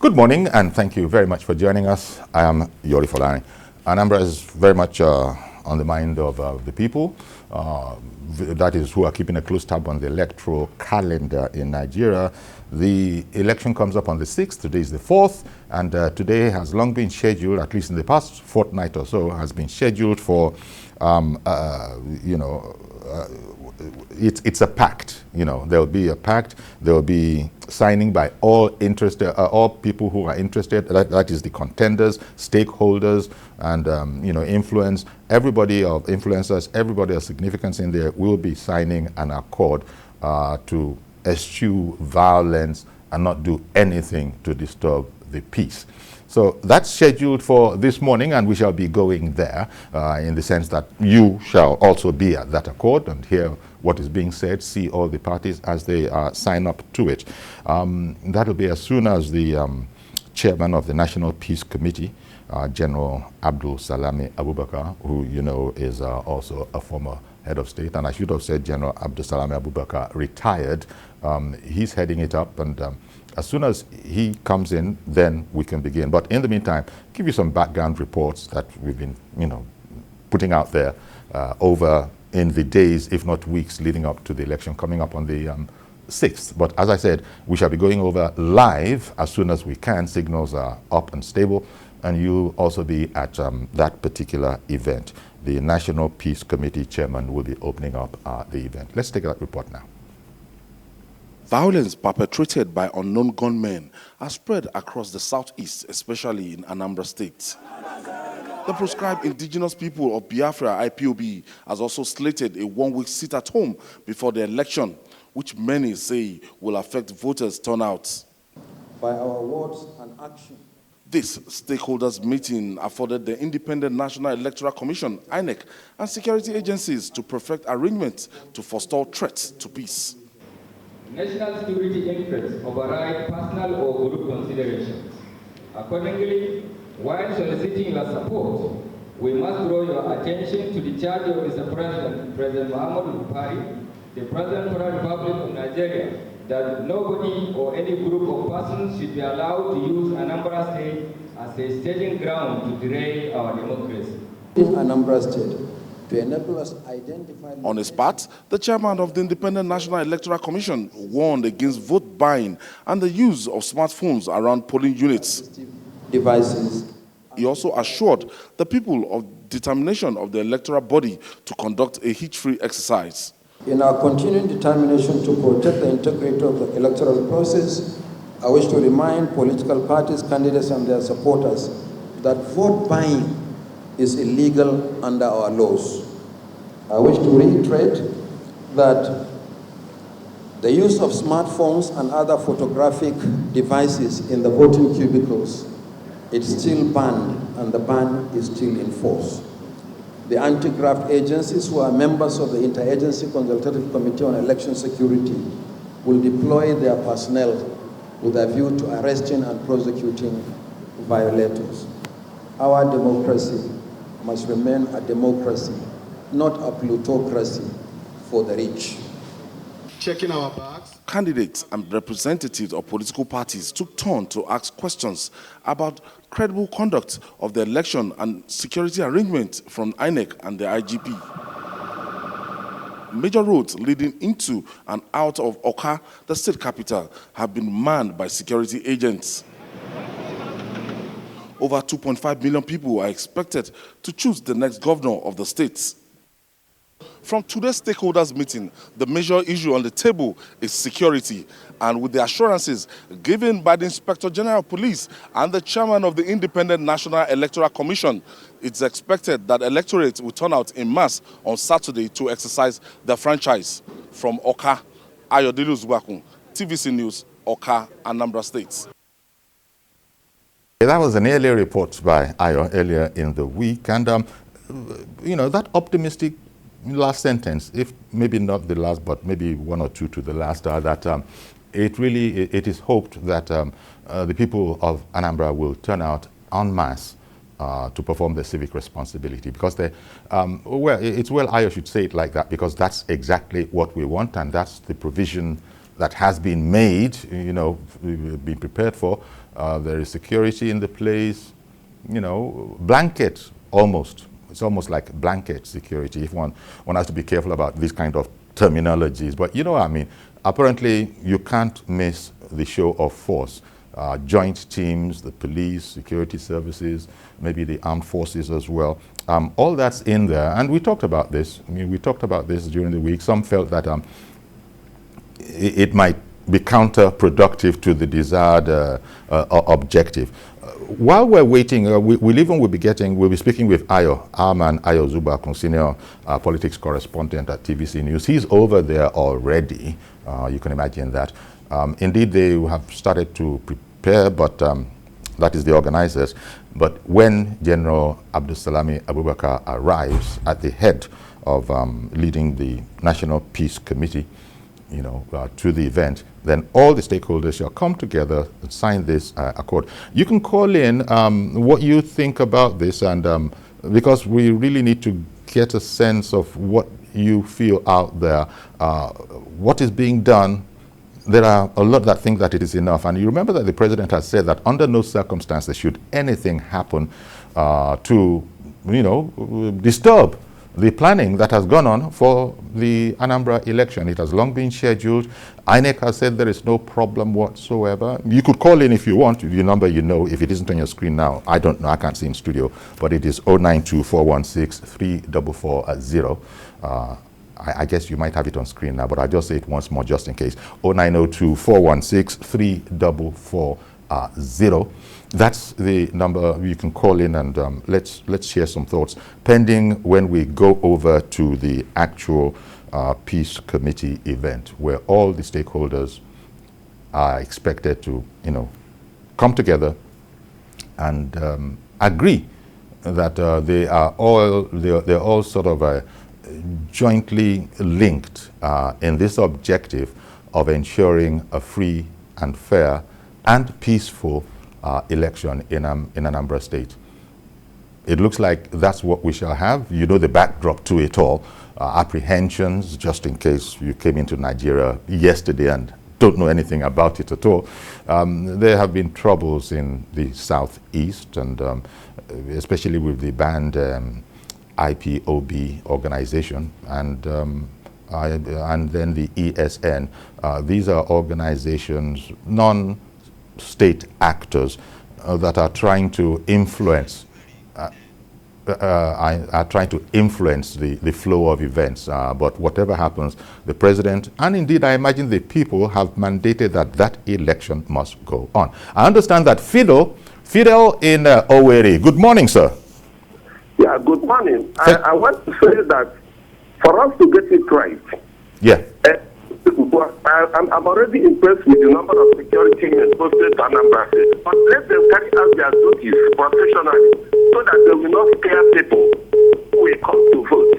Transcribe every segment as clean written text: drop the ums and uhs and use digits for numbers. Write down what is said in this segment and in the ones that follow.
Good morning, and thank you very much for joining us. I am Yori Folani. Anambra is very much on the mind of the people. That is, who are keeping a close tab on the electoral calendar in Nigeria. The election comes up on the 6th. Today is the 4th, and today has long been scheduled, at least in the past fortnight or so, has been scheduled for, it's a pact. There will be a pact. There will be signing by all people who are interested. That is the contenders, stakeholders, and influence. Everybody of influencers, everybody of significance in there will be signing an accord to eschew violence and not do anything to disturb the peace. So that's scheduled for this morning, and we shall be going there in the sense that you shall also be at that accord and hear what is being said, see all the parties as they sign up to it. That will be as soon as the chairman of the National Peace Committee, General Abdulsalami Abubakar, who is also a former head of state, and I should have said General Abdulsalami Abubakar retired. He's heading it up, and as soon as he comes in, then we can begin. But in the meantime, give you some background reports that we've been, putting out there over in the days, if not weeks, leading up to the election coming up on the 6th. But as I said, we shall be going over live as soon as we can. Signals are up and stable, and you'll also be at that particular event. The National Peace Committee chairman will be opening up the event. Let's take that report now. Violence perpetrated by unknown gunmen has spread across the southeast, especially in Anambra State. The proscribed indigenous people of Biafra, IPOB, has also slated a one-week sit-at-home before the election, which many say will affect voters' turnout. By our words and action. This stakeholders meeting afforded the Independent National Electoral Commission, INEC, and security agencies to perfect arrangements to forestall threats to peace. National security interests override personal or group considerations. Accordingly, while soliciting your support, we must draw your attention to the charge of Mr. President Muhammadu Buhari, the President of the Republic of Nigeria, that nobody or any group of persons should be allowed to use Anambra State as a staging ground to derail our democracy. In Anambra State, to enable us identify... On his part, the chairman of the Independent National Electoral Commission warned against vote buying and the use of smartphones around polling units. Devices. He also assured the people of determination of the electoral body to conduct a hitch-free exercise. In our continuing determination to protect the integrity of the electoral process, I wish to remind political parties, candidates, and their supporters that vote buying is illegal under our laws. I wish to reiterate that the use of smartphones and other photographic devices in the voting cubicles is still banned, and the ban is still in force. The anti-graft agencies, who are members of the Interagency Consultative Committee on Election Security, will deploy their personnel with a view to arresting and prosecuting violators. Our democracy must remain a democracy, not a plutocracy for the rich. Checking our bags. Candidates and representatives of political parties took turn to ask questions about credible conduct of the election and security arrangements from INEC and the IGP. Major roads leading into and out of Oka, the state capital, have been manned by security agents. Over 2.5 million people are expected to choose the next governor of the state. From today's stakeholders meeting, the major issue on the table is security, and with the assurances given by the Inspector General of Police and the chairman of the Independent National Electoral Commission, it's expected that electorate will turn out in mass on Saturday to exercise their franchise. From Oka, Ayodele Uzubakun, TVC News, Oka, Anambra State. That was an earlier report by Ayo earlier in the week, and that optimistic last sentence, if maybe not the last, but maybe one or two to the last, that it is hoped that the people of Anambra will turn out en masse to perform their civic responsibility, because it's I should say it like that, because that's exactly what we want, and that's the provision that has been made, been prepared for There is security in the place, you know, blanket almost. It's almost like blanket security if one has to be careful about these kind of terminologies. But you know what I mean. Apparently, you can't miss the show of force. Joint teams, the police, security services, maybe the armed forces as well. All that's in there. And we talked about this. I mean, we talked about this during the week. Some felt that it might be counterproductive to the desired objective. While we're waiting, we'll be speaking with our man Ayo Zubakun, senior politics correspondent at TVC News. He's over there already. You can imagine that. Indeed, they have started to prepare, but that is the organizers. But when General Abdulsalami Abubakar arrives at the head of leading the National Peace Committee, you know, to the event, then all the stakeholders shall come together and sign this accord. You can call in what you think about this, and because we really need to get a sense of what you feel out there, what is being done. There are a lot that think that it is enough, and you remember that the president has said that under no circumstances should anything happen to, you know, disturb the planning that has gone on for the Anambra election. It has long been scheduled. INEC has said there is no problem whatsoever. You could call in if you want. The number you know, if it isn't on your screen now, I don't know, I can't see in studio, but it is 092-416-3440. I guess you might have it on screen now, but I'll just say it once more just in case. 0902-416-3440. That's the number you can call in, and let's share some thoughts pending when we go over to the actual Peace Committee event, where all the stakeholders are expected to, you know, come together and agree that they're all sort of jointly linked in this objective of ensuring a free and fair and peaceful election in Anambra State. It looks like that's what we shall have. You know the backdrop to it all. Apprehensions, just in case you came into Nigeria yesterday and don't know anything about it at all. There have been troubles in the southeast, and especially with the banned IPOB organization, and then the ESN. These are organizations, non-state actors that are trying to influence the flow of events. But whatever happens, the president, and indeed I imagine the people, have mandated that election must go on. I understand that Fidel in Owerri. Good morning, sir. Yeah, good morning. I want to say that for us to get it right, yeah, I'm already impressed with the number of security men posted to Anambra State. But let them carry out their duties professionally so that they will not scare people who will come to vote.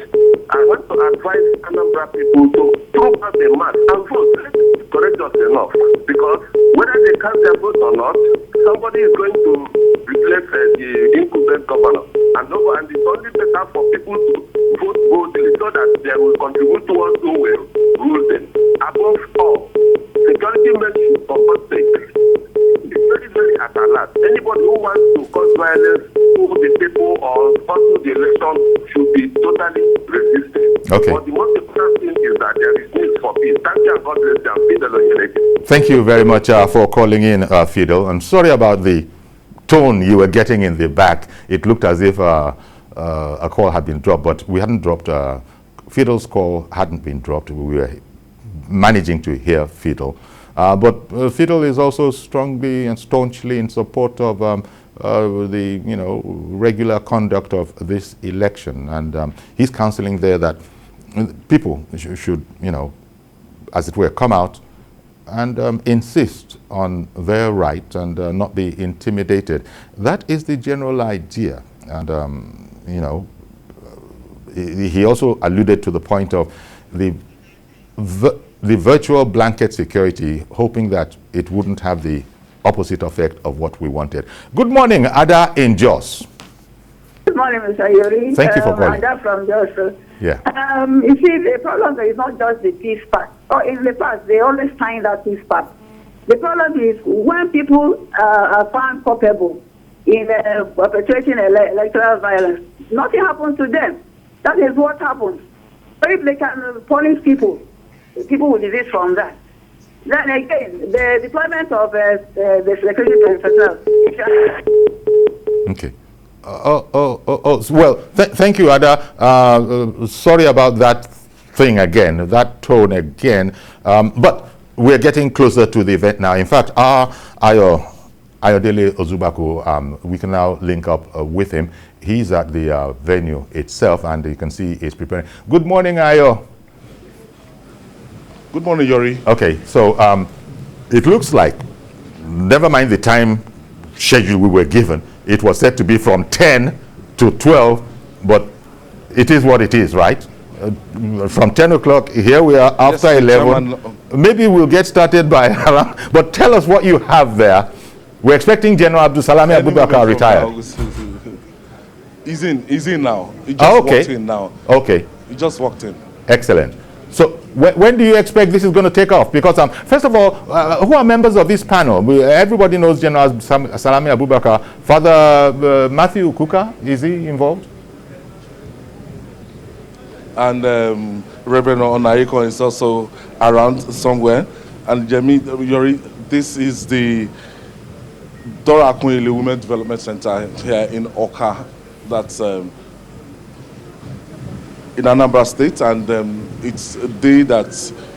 I want to advise Anambra people to throw out the mask and vote. Let them be courageous enough, because whether they cast their vote or not, somebody is going to replace the incumbent governor. And it's only better for people to vote boldly so that they will contribute towards who will rule them. Above all, security men should compensate. It's very, very at alert. Anybody who wants to cause violence to the people or to the election should be totally resistant. Okay. But the most important thing is that there is need for peace. Thank you, and God bless you. Fidel. Thank you very much for calling in, Fidel. I'm sorry about the tone you were getting in the back. It looked as if a call had been dropped, but we hadn't dropped. Fidel's call hadn't been dropped. We were managing to hear Fidel. But Fidel is also strongly and staunchly in support of the regular conduct of this election, and he's counseling there that people should as it were come out and insist on their right and not be intimidated. That is the general idea, and he also alluded to the point of the virtual blanket security, hoping that it wouldn't have the opposite effect of what we wanted. Good morning, Ada in Jos. Good morning, Mr. Yuri. Thank you for calling. Ada from Jos. Yeah. You see, the problem is not just the peace pact. In the past, they always signed that peace pact. The problem is when people are found culpable in perpetrating electoral violence, nothing happens to them. That is what happens. So if they can punish people, people will desist from that. Then again, the deployment of the security personnel. Okay. Well, thank you, Ada. Sorry about that thing again, that tone again. But we're getting closer to the event now. In fact, our Ayodele Ozubaku, we can now link up with him. He's at the venue itself, and you can see he's preparing. Good morning, Ayo. Good morning, Yori. Okay, so it looks like, never mind the time schedule we were given, it was said to be from 10 to 12, but it is what it is, right? From 10 o'clock, here we are after Yes, 11. Chairman. Maybe we'll get started by around, but tell us what you have there. We're expecting General Abdulsalami Abubakar retired. He's in now. He just okay. walked in now. Okay. He just walked in. Excellent. So when do you expect this is going to take off? Because first of all, who are members of this panel? Everybody knows General Salami Abubakar. Father Matthew Kuka, is he involved? And Reverend Onaiko is also around somewhere. And Jemmy, Yori, this is the Dora Akunyili Women Development Center here in Oka. That's in Anambra State, and it's a day that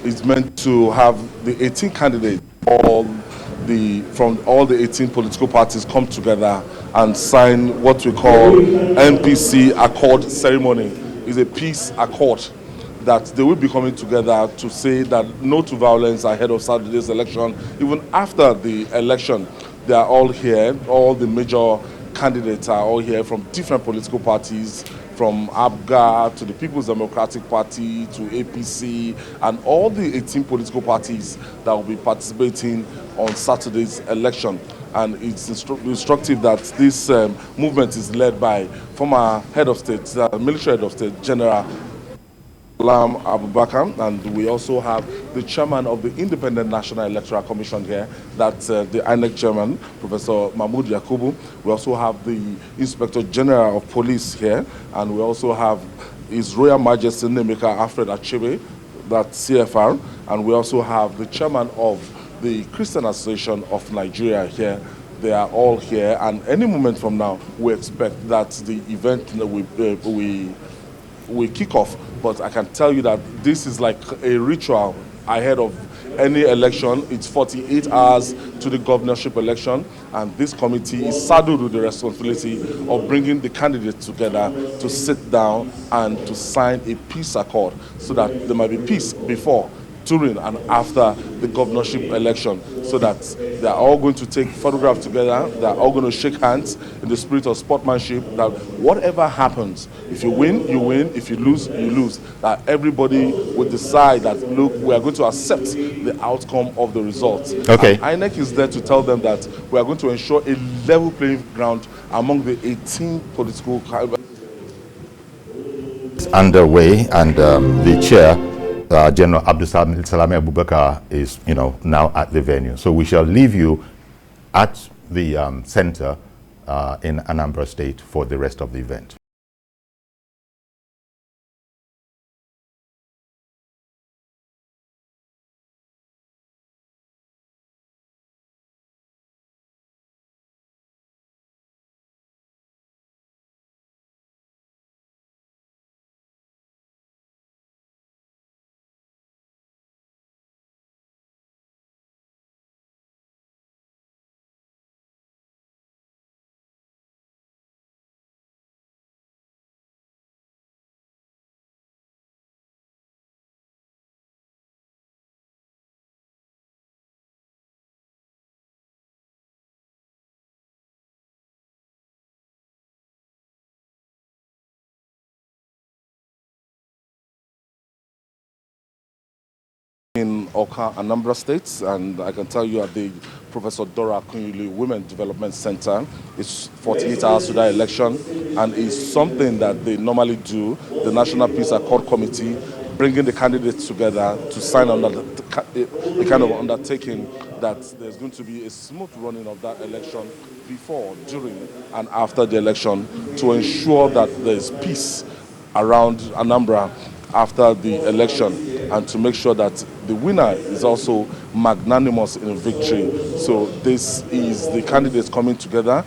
is meant to have the 18 candidates, from all the 18 political parties come together and sign what we call NPC Accord ceremony. It's a peace accord that they will be coming together to say that no to violence ahead of Saturday's election. Even after the election, they are all here. All the major candidates are all here from different political parties, from ABGA to the People's Democratic Party to APC, and all the 18 political parties that will be participating on Saturday's election. And it's instructive that this movement is led by former head of state, military head of state, General Abdulsalami Abubakar, and we also have the chairman of the Independent National Electoral Commission here, that's the INEC chairman, Professor Mahmoud Yakubu. We also have the Inspector General of Police here, and we also have His Royal Majesty Nemeka Alfred Achebe, that's CFR, and we also have the chairman of the Christian Association of Nigeria here. They are all here, and any moment from now, we expect that the event we kick off. But I can tell you that this is like a ritual ahead of any election. It's 48 hours to the governorship election, and this committee is saddled with the responsibility of bringing the candidates together to sit down and to sign a peace accord so that there might be peace before, during and after the governorship election, so that they are all going to take photographs together, they are all going to shake hands in the spirit of sportsmanship, that whatever happens, if you win, you win, if you lose, you lose, that everybody will decide that, look, we are going to accept the outcome of the results. Okay. And INEC is there to tell them that we are going to ensure a level playing ground among the 18 political underway, and the chair, General Abdulsalami Abubakar, is now at the venue. So we shall leave you at the center in Anambra State for the rest of the event. in Oka, Anambra State, and I can tell you at the Professor Dora Akunyili Women Development Center, it's 48 hours to that election, and it's something that they normally do. The National Peace Accord Committee bringing the candidates together to sign on the kind of undertaking that there's going to be a smooth running of that election before, during, and after the election to ensure that there's peace around Anambra after the election, and to make sure that the winner is also magnanimous in victory. So this is the candidates coming together.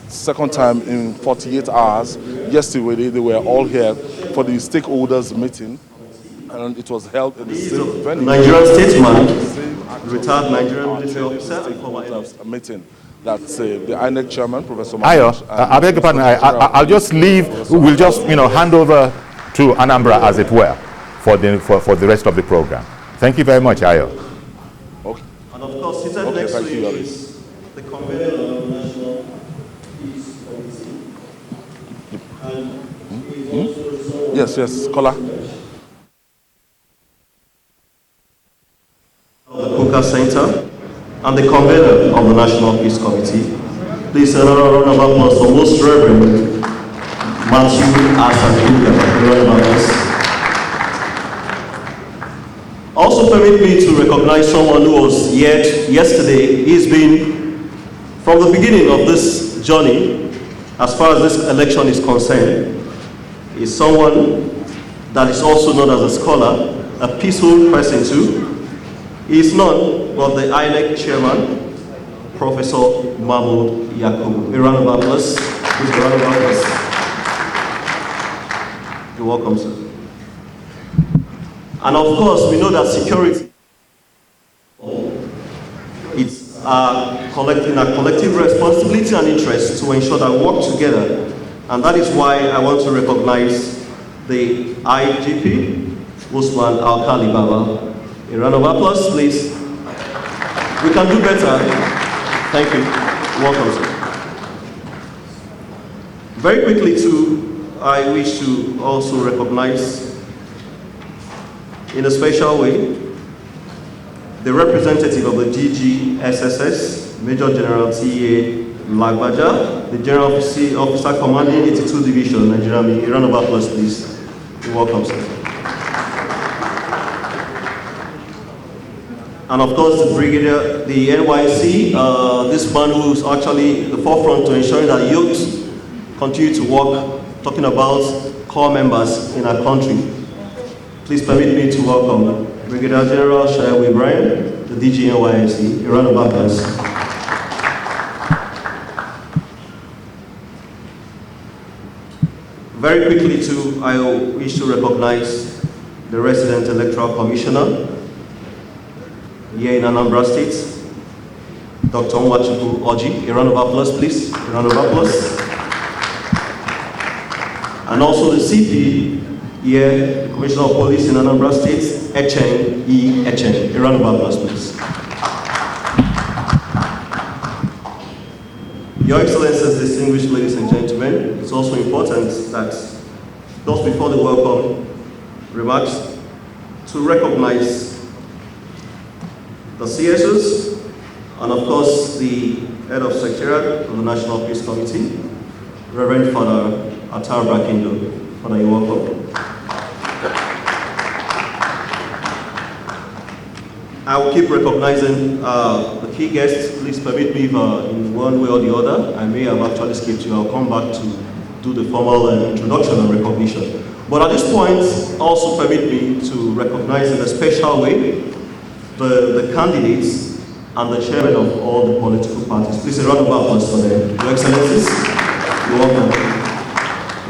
Second time in 48 hours. Yesterday they were all here for the stakeholders meeting, and it was held in the same venue. Nigerian statesman, retired Nigerian military officer, and former meeting. That's the INEC chairman, Professor Ayo, I beg your pardon. I'll just leave. We'll just hand over to Anambra, as it were, for the rest of the program. Thank you very much, Ayo. Okay. And of course, seated next to you is the convener of the National Peace Committee. And yes, Kola. The Kuka Center and the convener of the National Peace Committee. Please another round of applause for Most Reverend Matthew Asakuka. Also permit me to recognize someone who was here yesterday. He's been, from the beginning of this journey, as far as this election is concerned, is someone that is also known as a scholar, a peaceful person too. He is none but the INEC chairman, Professor Mahmoud Yakubu. A round of applause. Please, a round of applause. You're welcome, sir. And of course, we know that security is a collective responsibility and interest to ensure that we work together. And that is why I want to recognize the IGP, Usman Alkali Baba. A round of applause, please. We can do better. Thank you. Welcome, sir. Very quickly, too, I wish to also recognize, in a special way, the representative of the DGSSS, Major General T.A. Lagbaja, the General Officer Commanding 82 Division, Nigeria Army. A round of applause, please. You're welcome, sir. And of course, the Brigadier, the NYC, this man who is actually the forefront to ensuring that youth continue to work, talking about core members in our country. Please permit me to welcome Brigadier General Shaibu Ibrahim, the DG NYC. A round of applause. Very quickly too, I wish to recognize the resident electoral commissioner here in Anambra State, Dr. Nwachukwu Oji. A round of applause, please. A round of applause. And also the CP here, the Commissioner of Police in Anambra State, Echen E. Echen. A round of applause, please. Your Excellencies, distinguished ladies and gentlemen, it's also important that just before the welcome remarks, to recognize the CSOs, and of course the head of secretariat of the National Peace Committee, Reverend Father Atar Brakindo. Father, you're welcome. I will keep recognizing the key guests. Please permit me if in one way or the other, I may have actually skipped you. I'll come back to do the formal introduction and recognition. But at this point, also permit me to recognize in a special way the candidates and the chairman of all the political parties. Please a round of applause for them. Your Excellencies, you're welcome.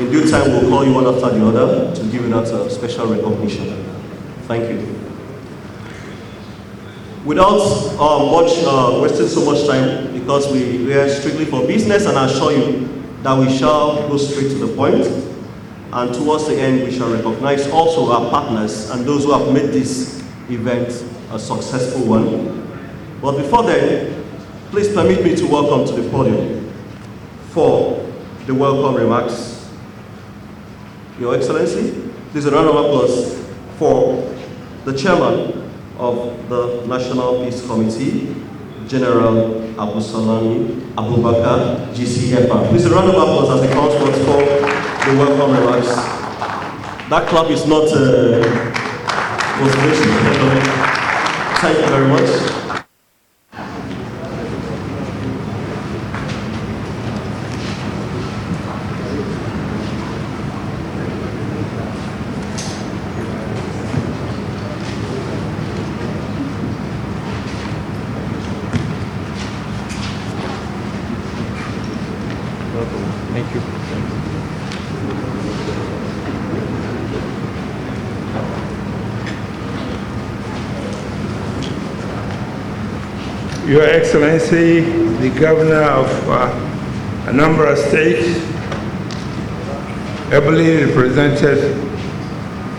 In due time, we'll call you one after the other to give you that special recognition. Thank you. Without wasting so much time, because we are strictly for business, and I assure you that we shall go straight to the point. And towards the end, we shall recognize also our partners and those who have made this event a successful one. But before then, please permit me to welcome to the podium for the welcome remarks Your Excellency. Please a round of applause for the chairman of the National Peace Committee, General Abdulsalami Abubakar, GCFR. Please a round of applause as he comes forth for the welcome remarks. That clap is not was mentioned. Thank you very much. Thank you. Your Excellency, the Governor of Anambra State, ably represented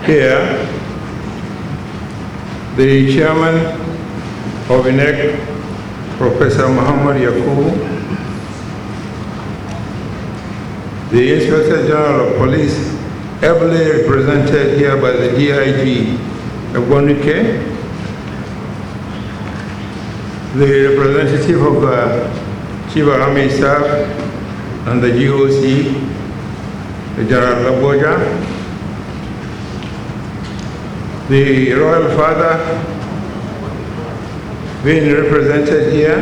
here, the Chairman of INEC, Professor Muhammad Yakubu, the Inspector General of Police, ably represented here by the DIG Ebonike, the representative of Chief Army Staff and the GOC, the General Laboja, the Royal Father being represented here,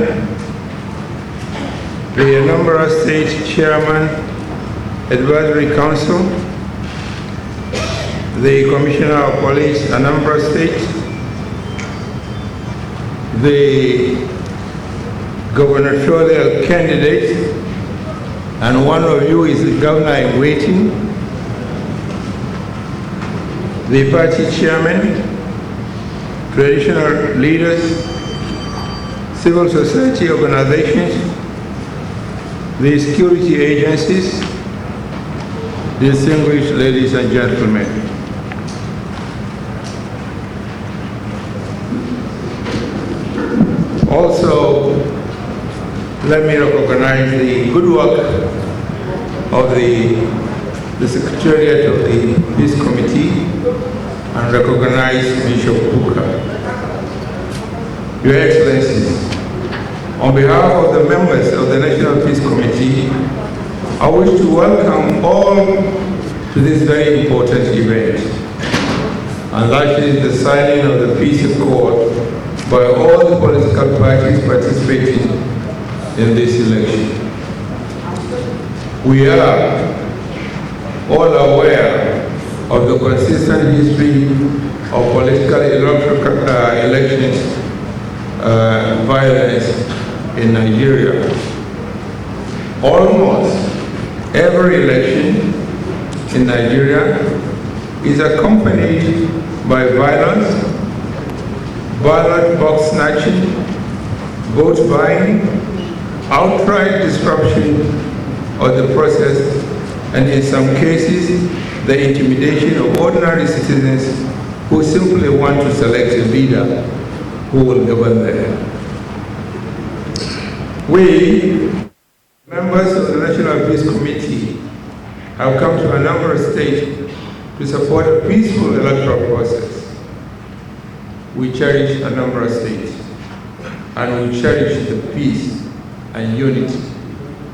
the Anambra State Chairman Advisory Council, the Commissioner of Police, Anambra State, the gubernatorial candidate, and one of you is the governor in waiting, the party chairman, traditional leaders, civil society organizations, the security agencies, distinguished ladies and gentlemen. Also, let me recognize the good work of the Secretariat of the Peace Committee and recognize Bishop Booker. Your Excellencies, on behalf of the members of the National Peace Committee, I wish to welcome all to this very important event, and that is the signing of the Peace Accord by all the political parties participating in this election. We are all aware of the consistent history of political elections violence in Nigeria. Almost every election in Nigeria is accompanied by violence, ballot box snatching, vote buying, outright disruption of the process, and in some cases, the intimidation of ordinary citizens who simply want to select a leader who will govern them. We, members of the National Peace Committee, have come to Anambra State to support a peaceful electoral process. We cherish Anambra State, and we cherish the peace and unity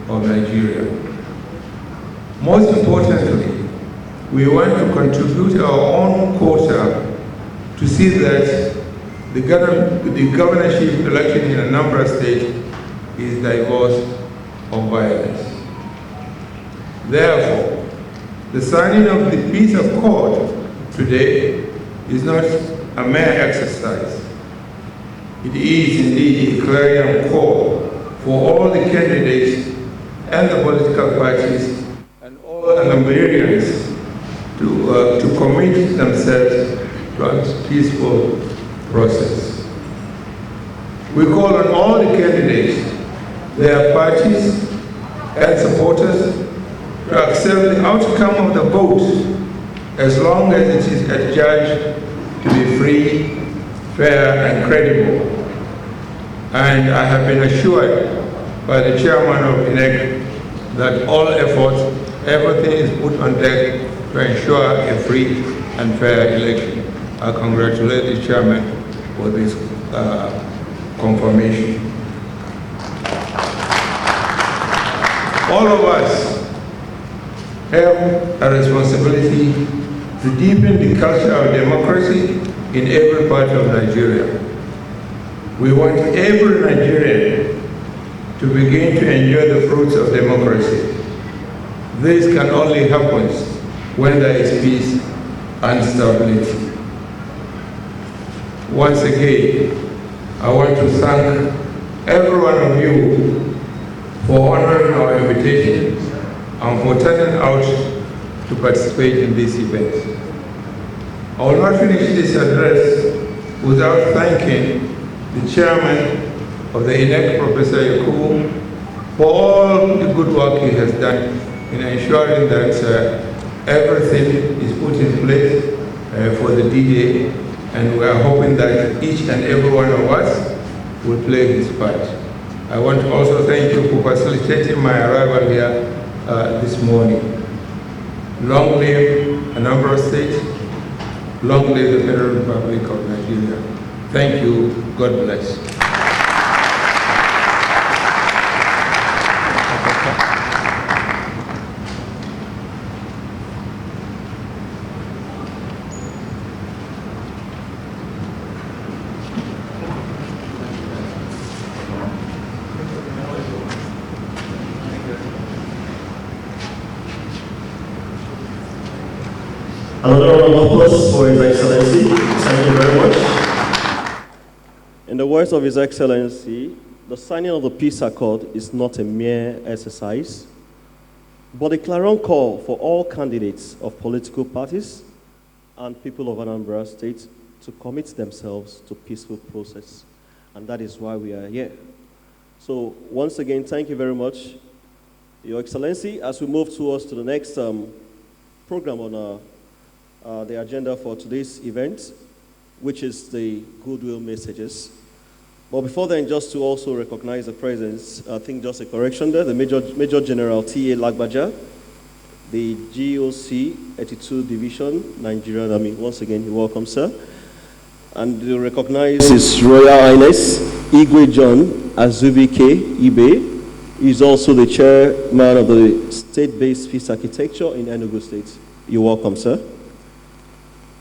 of Nigeria. Most importantly, we want to contribute our own quota to see that the governorship election in Anambra State is diverse of violence. Therefore, the signing of the peace accord today is not a mere exercise. It is indeed a clarion call for all the candidates and the political parties and all Anambarians to commit themselves to a peaceful process. We call on all the candidates, their parties, and supporters to accept the outcome of the vote as long as it is adjudged to be free, fair, and credible. And I have been assured by the chairman of INEC that all efforts, everything is put on deck to ensure a free and fair election. I congratulate the chairman for this confirmation. All of us have a responsibility to deepen the culture of democracy in every part of Nigeria. We want every Nigerian to begin to enjoy the fruits of democracy. This can only happen when there is peace and stability. Once again, I want to thank every one of you for honoring our invitation and for turning out to participate in this event. I will not finish this address without thanking the chairman of the INEC, Professor Yakubu, for all the good work he has done in ensuring that everything is put in place for the D-Day, and we are hoping that each and every one of us will play his part. I want to also thank you for facilitating my arrival here this morning. Long live Anambra State, long live the Federal Republic of Nigeria. Thank you, God bless. Another round of applause for His Excellency. Thank you very much. In the words of His Excellency, the signing of the peace accord is not a mere exercise, but a clarion call for all candidates of political parties and people of Anambra State to commit themselves to peaceful process. And that is why we are here. So once again, thank you very much, Your Excellency. As we move towards to the next program on the agenda for today's event, which is the goodwill messages. But before then, just to also recognize the presence, I think just a correction there, the Major General T.A. Lagbaja, the GOC 82 Division, Nigerian Army. Once again, you're welcome, sir. And to recognize His Royal Highness Igwe John Azubike Ibe. He's also the chairman of the state-based peace architecture in Enugu State. You're welcome, sir.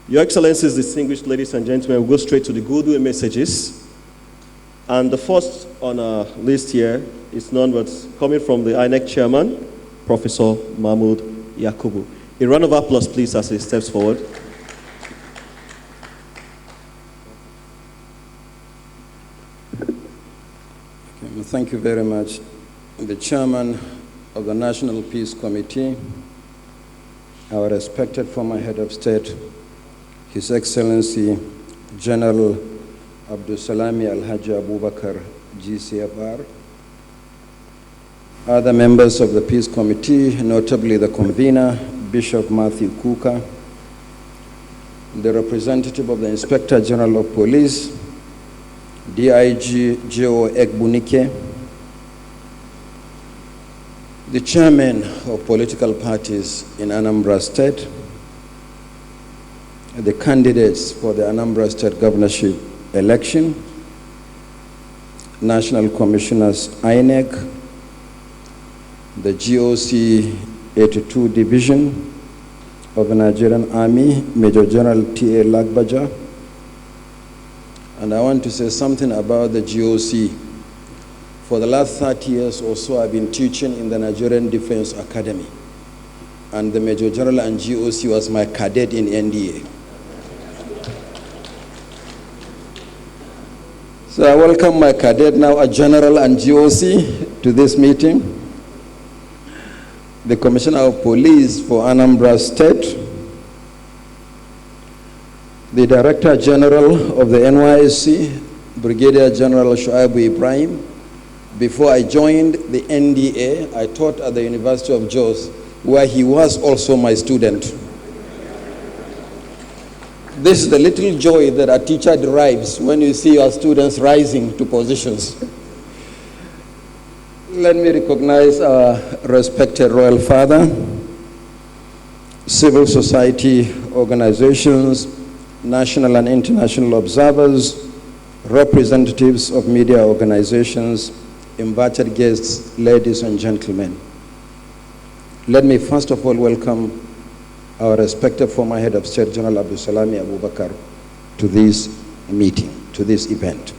Your Excellencies, distinguished ladies and gentlemen, we'll go straight to the goodwill messages. And the first on our list here is none but coming from the INEC chairman, Professor Mahmood Yakubu. A round of applause, please, as he steps forward. Okay, thank you very much. The chairman of the National Peace Committee, our respected former head of state, His Excellency General Abdulsalami Abubakar, GCFR, other members of the Peace Committee, notably the convener, Bishop Matthew Kuka, the representative of the Inspector General of Police, DIG Joe Egbunike, the chairman of political parties in Anambra State, the candidates for the Anambra State Governorship Election, National Commissioners INEC, the GOC 82 Division of the Nigerian Army, Major General T.A. Lagbaja. And I want to say something about the GOC. For the last 30 years or so, I've been teaching in the Nigerian Defense Academy. And the Major General and GOC was my cadet in NDA. So I welcome my cadet, now a general and GOC, to this meeting. The Commissioner of Police for Anambra State, the Director General of the NYSC, Brigadier General Shuaibu Ibrahim. Before I joined the NDA, I taught at the University of Jos, where he was also my student. This is the little joy that a teacher derives when you see your students rising to positions. Let me recognize our respected Royal Father, civil society organizations, national and international observers, representatives of media organizations, invited guests, ladies and gentlemen. Let me first of all welcome our respected former head of state, General Abdulsalami Abubakar, to this meeting, to this event.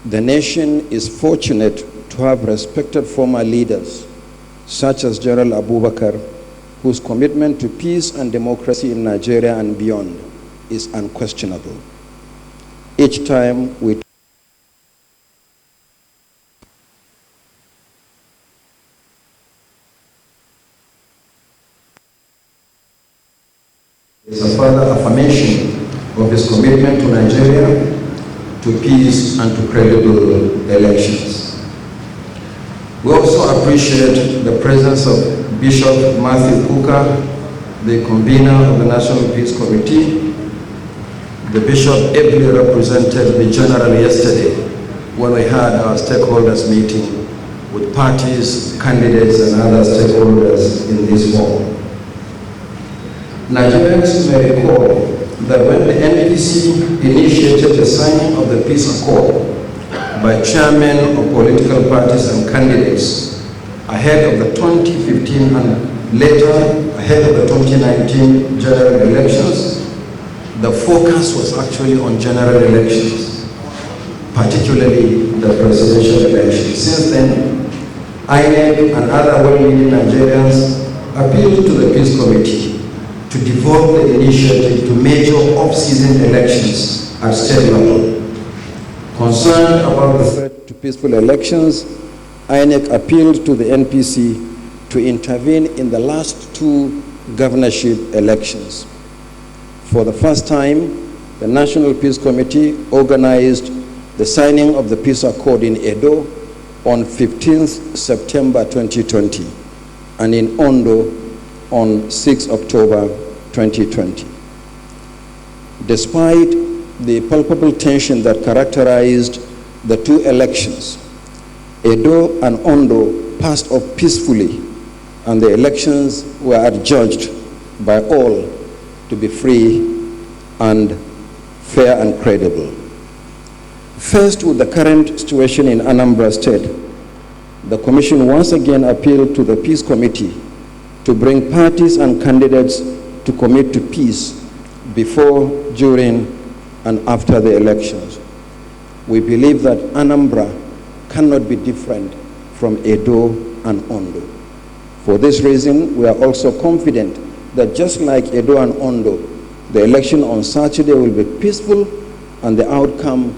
The nation is fortunate to have respected former leaders such as General Abubakar, whose commitment to peace and democracy in Nigeria and beyond is unquestionable. Each time we is a further affirmation of his commitment to Nigeria, to peace and to credible elections. We also appreciate the presence of Bishop Matthew Kuka, the convener of the National Peace Committee. The Bishop ably represented the General yesterday when we had our stakeholders meeting with parties, candidates and other stakeholders in this forum. Nigerians may recall that when the NPC initiated the signing of the peace accord by chairmen of political parties and candidates ahead of the 2015 and later ahead of the 2019 general elections, the focus was actually on general elections, particularly the presidential elections. Since then, INEC and other well-meaning Nigerians appealed to the Peace Committee to devote the initiative to major off-season elections at state level. Concerned about the threat to peaceful elections, INEC appealed to the NPC to intervene in the last two governorship elections. For the first time, the National Peace Committee organized the signing of the peace accord in Edo on 15th September 2020 and in Ondo on 6th October 2020. Despite the palpable tension that characterized the two elections, Edo and Ondo passed off peacefully, and the elections were adjudged by all to be free and fair and credible. Faced with the current situation in Anambra State, the Commission once again appealed to the Peace Committee to bring parties and candidates to commit to peace before, during, and after the elections. We believe that Anambra cannot be different from Edo and Ondo. For this reason, we are also confident that just like Edo and Ondo, the election on Saturday will be peaceful and the outcome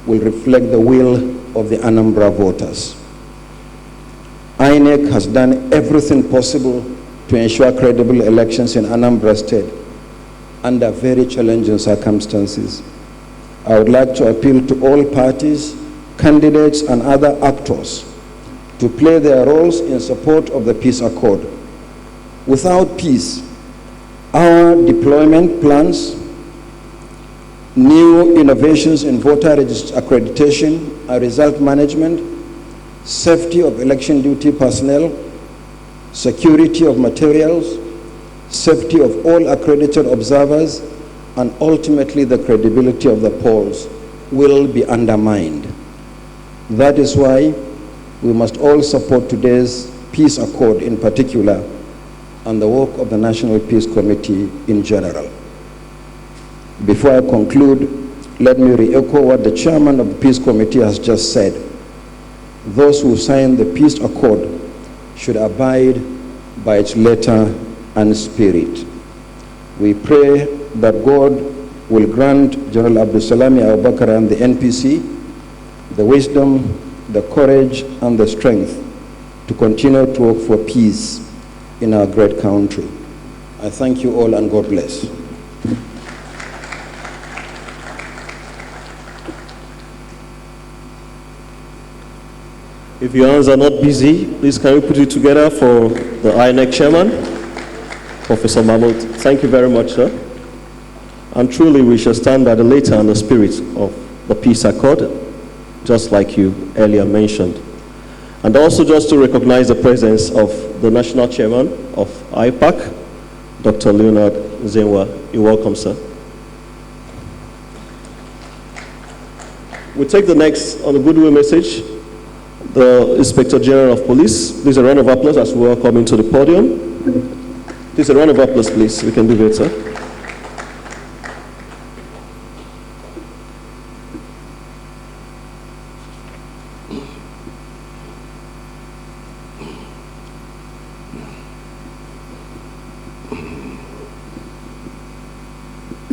will reflect the will of the Anambra voters. INEC has done everything possible to ensure credible elections in Anambra State under very challenging circumstances. I would like to appeal to all parties, candidates, and other actors to play their roles in support of the peace accord. Without peace, our deployment plans, new innovations in voter accreditation and result management, safety of election duty personnel, security of materials, safety of all accredited observers, and ultimately the credibility of the polls will be undermined. That is why we must all support today's peace accord in particular and the work of the National Peace Committee in general. Before I conclude, let me re-echo what the chairman of the Peace Committee has just said. Those who sign the peace accord should abide by its letter and spirit. We pray that God will grant General Abdulsalami Abubakar and the NPC the wisdom, the courage, and the strength to continue to work for peace in our great country. I thank you all and God bless. If your hands are not busy, please can we put it together for the INEC chairman, Professor Mahmoud. Thank you very much, sir. And truly we shall stand by the letter and the spirit of the peace accord, just like you earlier mentioned. And also just to recognize the presence of the national chairman of IPAC, Dr. Leonard Zenwa. You're welcome, sir. We take the next on the goodwill message. The Inspector General of Police. Please a round of applause as we welcome him to the podium. Please a round of applause, please. We can do it, sir.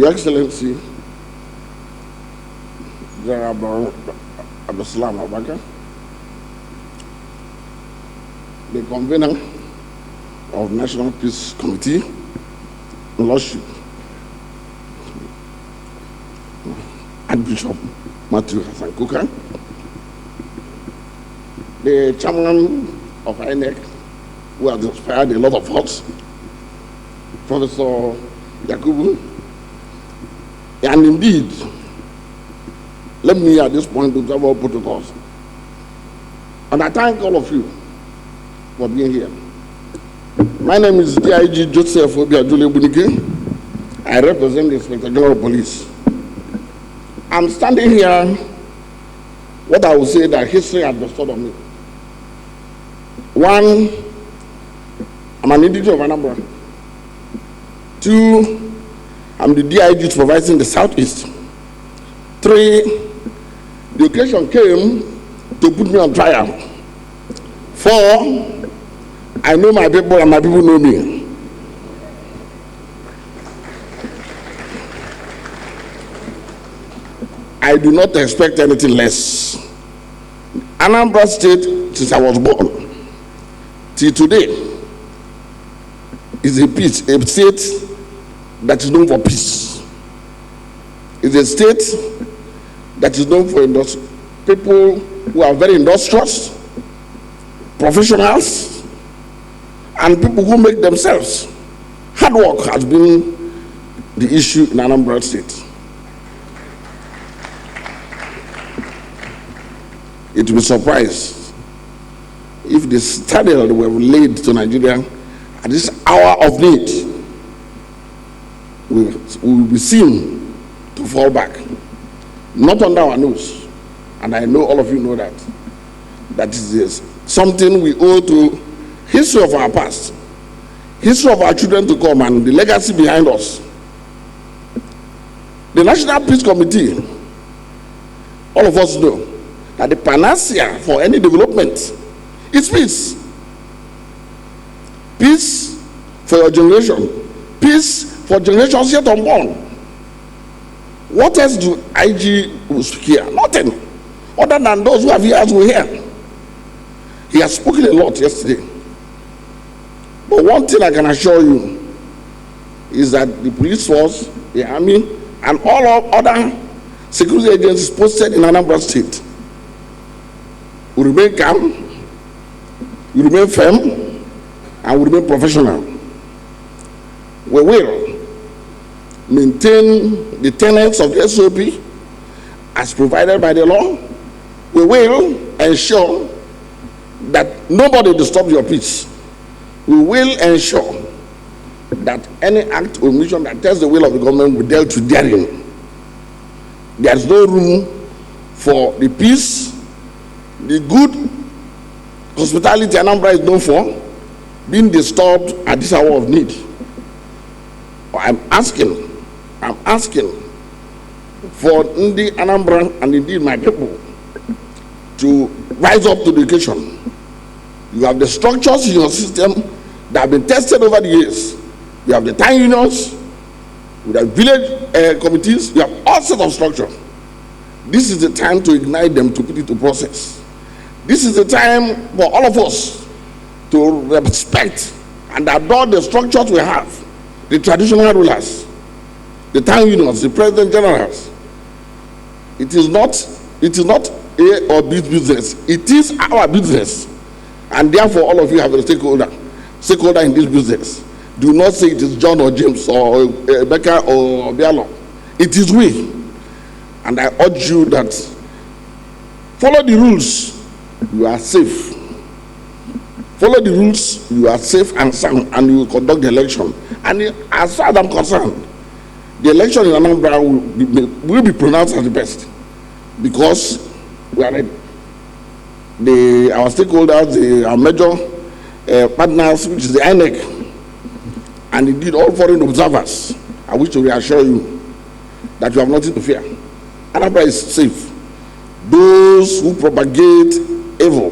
Your Excellency, General Abdulsalami Abubakar, the convener of National Peace Committee, Lordship, Archbishop Matthew Hassan Kuka, the chairman of INEC, who has inspired a lot of us, Professor Yakubu, and indeed, let me at this point observe our protocols. And I thank all of you for being here. My name is DIG Joseph Obiajule Bunike. I represent the Inspector General of Police. I'm standing here, what I would say that history has bestowed on me. One, I'm an individual of Anambra. Two, I'm the DIG supervising the Southeast. Three, the occasion came to put me on trial. Four, I know my people and my people know me. I do not expect anything less. Anambra State, since I was born, till today, is a state that is known for peace. It's a state that is known for people who are very industrious, professionals, and people who make themselves. Hard work has been the issue in Anambra State. It will be surprised if the standard we have laid to Nigeria at this hour of need will be seen to fall back. Not under our nose, and I know all of you know that. That is something we owe to history of our past, history of our children to come, and the legacy behind us. The National Peace Committee, all of us know that the panacea for any development is peace. Peace for your generation, peace for generations yet unborn. What else do IG speak here? Nothing. Other than those who have ears will hear. He has spoken a lot yesterday. But one thing I can assure you is that the police force, the army, and all other security agencies posted in Anambra State will remain calm, will remain firm, and will remain professional. We will maintain the tenets of the SOP as provided by the law. We will ensure that nobody disturbs your peace. We will ensure that any act or mission that tests the will of the government will be dealt with therein. There is no room for the peace, the good hospitality Anambra is known for, being disturbed at this hour of need. I'm asking for Ndi Anambra and indeed my people to rise up to the occasion. You have the structures in your system that have been tested over the years. You have the town unions, you have village committees, you have all sorts of structure. This is the time to ignite them, to put it to process. This is the time for all of us to respect and adore the structures we have, the traditional rulers, the town unions, the president generals. It is not A or B business. It is our business. And therefore, all of you have a stakeholder in this business. Do not say it is John or James or Becca or Bialo. It is we. And I urge you that follow the rules, you are safe. Follow the rules, you are safe and sound, and you will conduct the election. And as far as I'm concerned, the election in Anambra will be pronounced as the best, because we are ready. Our stakeholders, our major partners, which is the INEC, and indeed all foreign observers, I wish to reassure you that you have nothing to fear. Anambra is safe. Those who propagate evil,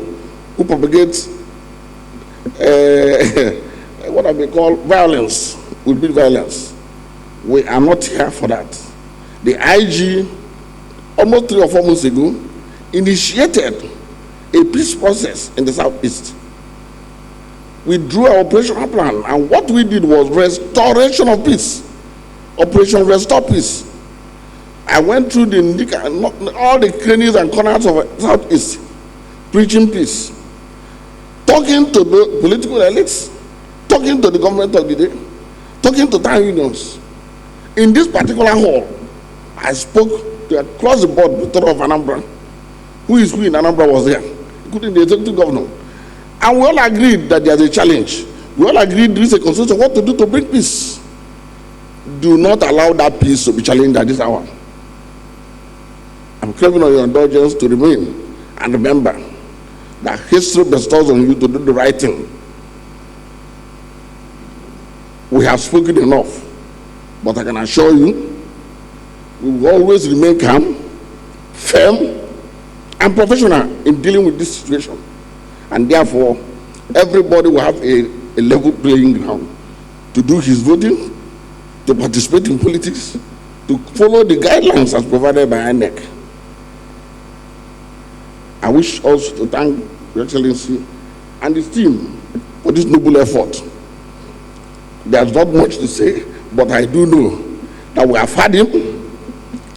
who propagate what I may call violence, will be violence. We are not here for that. The IG, almost 3 or 4 months ago, initiated a peace process in the Southeast. We drew our operational plan, and what we did was restoration of peace. Operation Restore Peace. I went through all the crannies and corners of the Southeast, preaching peace, talking to the political elites, talking to the government of the day, talking to town unions. In this particular hall, I spoke to across the board the of Anambra. Who in Anambra was there, including the executive governor. And we all agreed that there's a challenge. We all agreed there is a consensus of what to do to bring peace. Do not allow that peace to be challenged at this hour. I'm craving on your indulgence to remain and remember that history bestows on you to do the right thing. We have spoken enough, but I can assure you, we will always remain calm, firm, and professional in dealing with this situation. And therefore, everybody will have a level playing ground to do his voting, to participate in politics, to follow the guidelines as provided by INEC. I wish also to thank Your Excellency and his team for this noble effort. There's not much to say, but I do know that we have had him.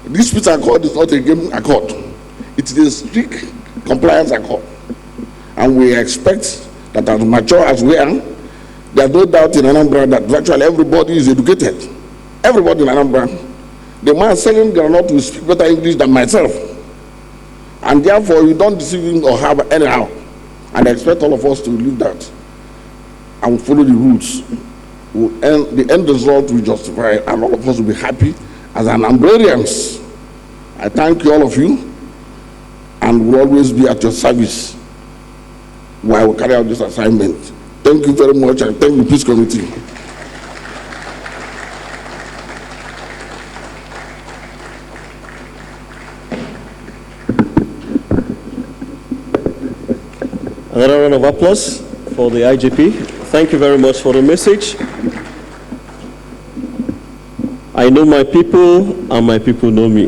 This peace accord is not a game accord. It is a strict compliance accord. And we expect that as mature as we are, there's no doubt in Anambra that virtually everybody is educated. Everybody in Anambra. The man selling granite will speak better English than myself. And therefore, you don't deceive him or have anyhow. And I expect all of us to leave that and follow the rules. The end result will justify, and all of us will be happy as Anambrarians. I thank you, all of you, and will always be at your service while we carry out this assignment. Thank you very much, and thank the Peace Committee. Another round of applause for the IGP. Thank you very much for the message. I know my people, and my people know me.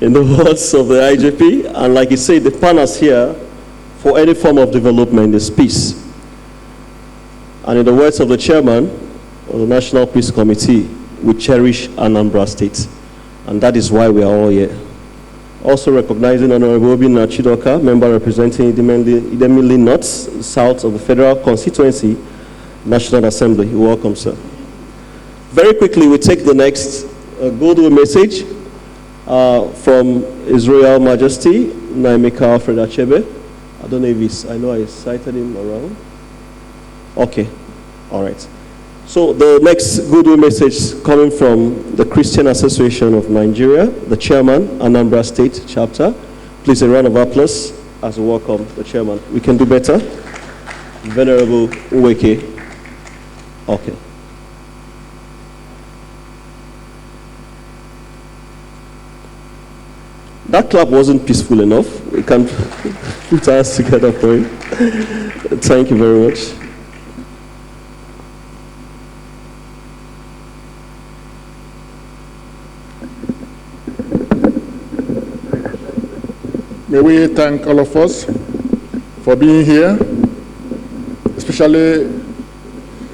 In the words of the IGP, and like you said, the partners here for any form of development is peace. And in the words of the chairman of the National Peace Committee, we cherish Anambra State. And that is why we are all here. Also recognizing Honorable Obinna Chidoka, member representing Idemili North, south of the Federal Constituency, National Assembly. You're welcome, sir. Very quickly, we take the next goodwill message from His Royal Majesty, Naimika Alfred Achebe. I don't know if he's, I know I cited him around. Okay, all right. So the next goodwill message coming from the Christian Association of Nigeria, the chairman, Anambra State chapter. Please a round of applause as we welcome the chairman. We can do better. Venerable Uweke. Okay. That clap wasn't peaceful enough. We can put our hands together for it. Thank you very much. May we thank all of us for being here, especially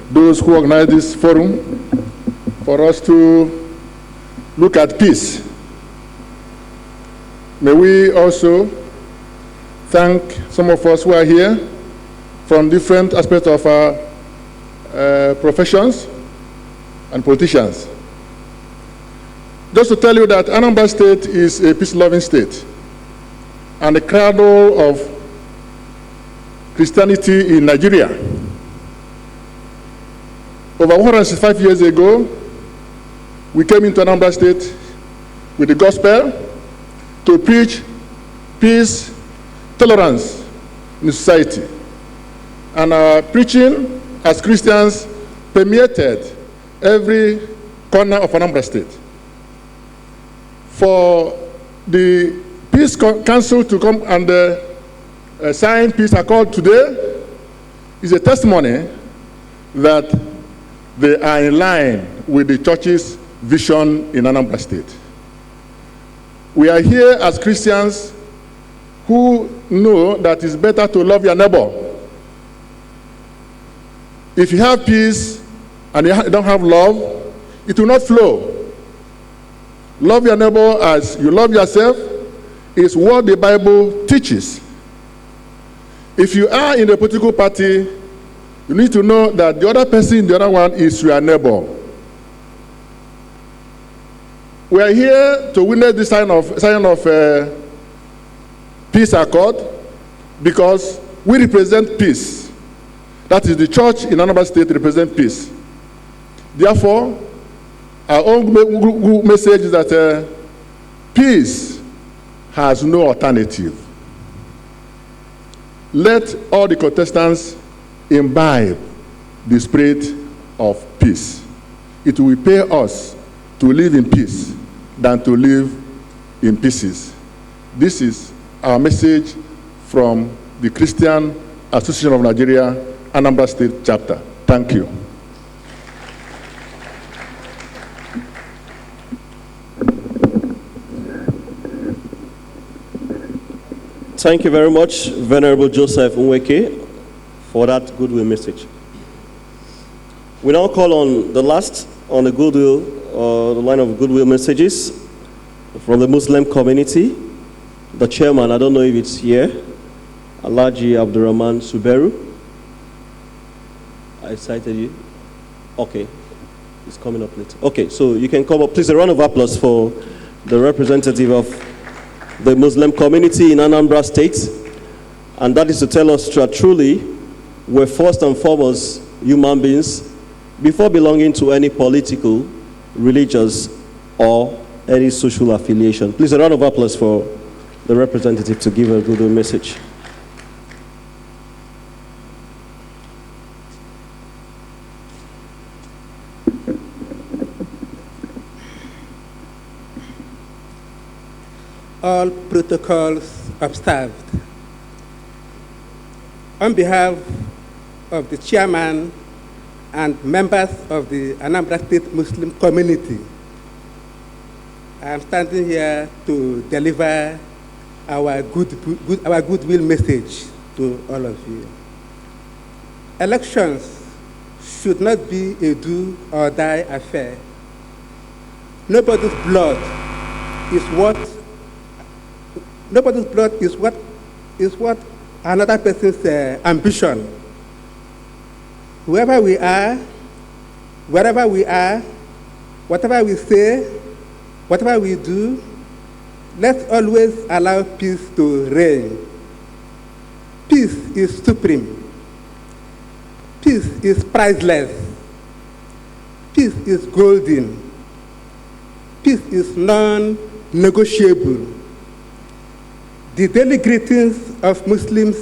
those who organized this forum, for us to look at peace. May we also thank some of us who are here from different aspects of our professions and politicians. Just to tell you that Anambra State is a peace-loving state and the cradle of Christianity in Nigeria. Over 165 years ago, we came into Anambra State with the gospel to preach peace, tolerance in society. And our preaching as Christians permeated every corner of Anambra State. For the Peace Council to come and sign peace accord today is a testimony that they are in line with the church's vision in Anambra State. We are here as Christians who know that it's better to love your neighbor. If you have peace and you don't have love, it will not flow. Love your neighbor as you love yourself is what the Bible teaches. If you are in a political party, you need to know that the other person, the other one, is your neighbor. We are here to witness this sign of peace accord because we represent peace. That is, the church in Anambra State represents peace. Therefore, our own message is that peace has no alternative. Let all the contestants imbibe the spirit of peace. It will pay us to live in peace than to live in pieces. This is our message from the Christian Association of Nigeria, Anambra State chapter. Thank you. Thank you very much, Venerable Joseph Nweke, for that goodwill message. We now call on the last on the goodwill, the line of goodwill messages from the Muslim community. The chairman, I don't know if it's here, Alhaji Abdurrahman Suberu. I cited you. Okay, it's coming up later. Okay, so you can come up. Please, a round of applause for the representative of the Muslim community in Anambra State. And that is to tell us that truly we're first and foremost human beings before belonging to any political, religious, or any social affiliation. Please, a round of applause for the representative to give a good message. All protocols observed. On behalf of the chairman and members of the Anambra State Muslim community, I am standing here to deliver our goodwill message to all of you. Elections should not be a do or die affair. Nobody's blood is what another person's ambition. Whoever we are, wherever we are, whatever we say, whatever we do, let's always allow peace to reign. Peace is supreme. Peace is priceless. Peace is golden. Peace is non-negotiable. The daily greetings of Muslims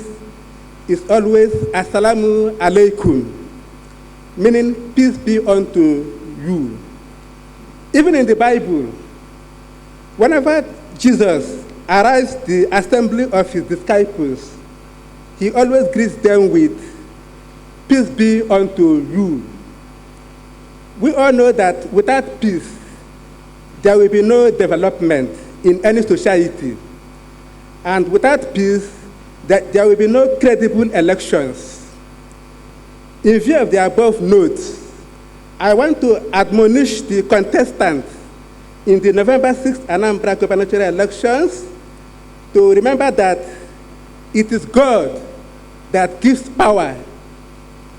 is always Assalamu alaikum, meaning peace be unto you. Even in the Bible, whenever Jesus arrives the assembly of his disciples, he always greets them with, peace be unto you. We all know that without peace, there will be no development in any society. And without peace, there will be no credible elections. In view of the above notes, I want to admonish the contestants in the November 6th Anambra Governorship Elections to remember that it is God that gives power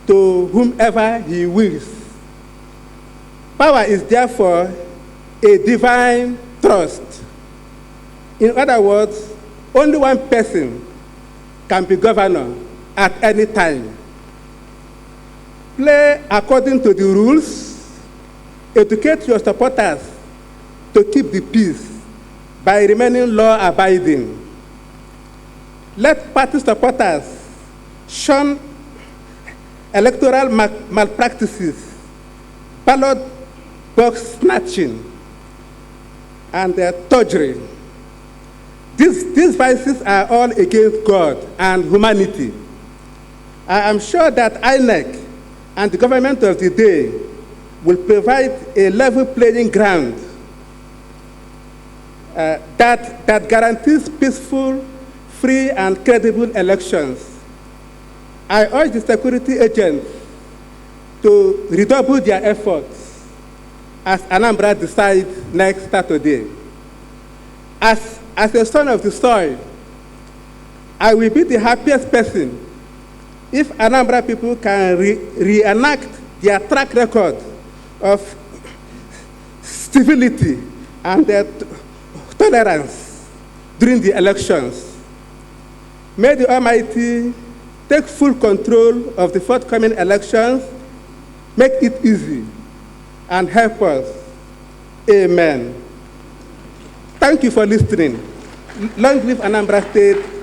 to whomever he wills. Power is therefore a divine trust. In other words, only one person can be governor at any time. Play according to the rules. Educate your supporters to keep the peace by remaining law-abiding. Let party supporters shun electoral malpractices, ballot box snatching, and tottery. These vices are all against God and humanity. I am sure that INEC and the government of the day will provide a level playing ground that guarantees peaceful, free, and credible elections. I urge the security agents to redouble their efforts as Anambra decides next Saturday. As a son of the soil, I will be the happiest person if Anambra people can reenact their track record of civility and their tolerance during the elections. May the Almighty take full control of the forthcoming elections, make it easy, and help us. Amen. Thank you for listening. Long live Anambra State.